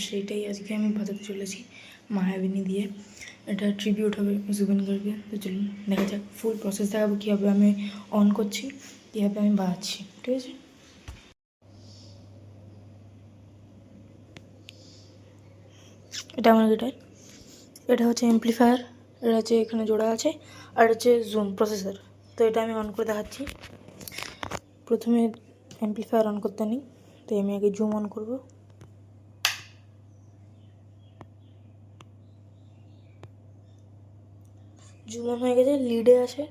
সেইটাই আজকে আমি বাজাতে চলেছি মায়াবিনী দিয়ে। এটা ট্রিবিউট হবে জুবিন গার্গকে। তো চলুন দেখা যাক, ফুল প্রসেস দেখাবো কীভাবে আমি অন করছি, কীভাবে আমি বাজাচ্ছি। ঠিক আছে, এটা আমার গিটার, এটা হচ্ছে অ্যাম্পলিফায়ার, এটা হচ্ছে এখানে জোড়া আছে, আর হচ্ছে জুম প্রসেসর। তো এটা আমি অন করে দেখাচ্ছি। প্রথমে অ্যাম্পলিফায়ার অন করতে নিই, তো আমি আগে জুম অন করব। জুম অন হয়ে গেছে, লিডে আছে।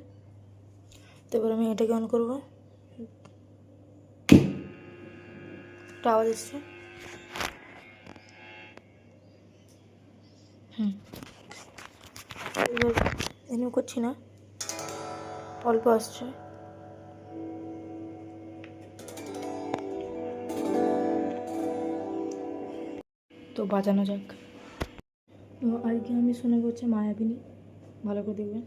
তারপর আমি এটাকে অন করব, একটা আওয়াজ এসছে। এবার এমনি করছি না, অল্প আসছে। তো বাজানো যাক। তো আজকে আমি শোনাবো হচ্ছে মায়াবিনী, ভালো করে দেখবেন।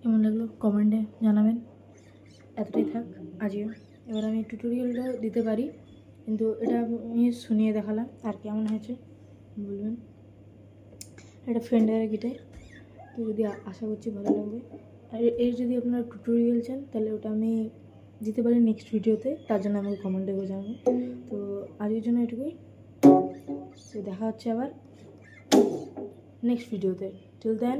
কেমন লাগলো কমেন্টে জানাবেন। এতটাই থাক আজও। এবার আমি টিউটোরিয়ালটা দিতে পারি, কিন্তু এটা আমি শুনিয়ে দেখালাম, আর কেমন হয়েছে বলবেন। এটা ফেন্ডারের গিটার, তো যদি আশা করছি ভালো লাগবে। আর এর যদি আপনারা টিউটোরিয়াল চান তাহলে ওটা আমি দিতে পারি নেক্সট ভিডিওতে, তার জন্য আমাকে কমেন্টে করে জানাবেন। তো আজকের জন্য এটুকুই, তো দেখা হচ্ছে আবার নেক্সট ভিডিওতে। টিল দেন।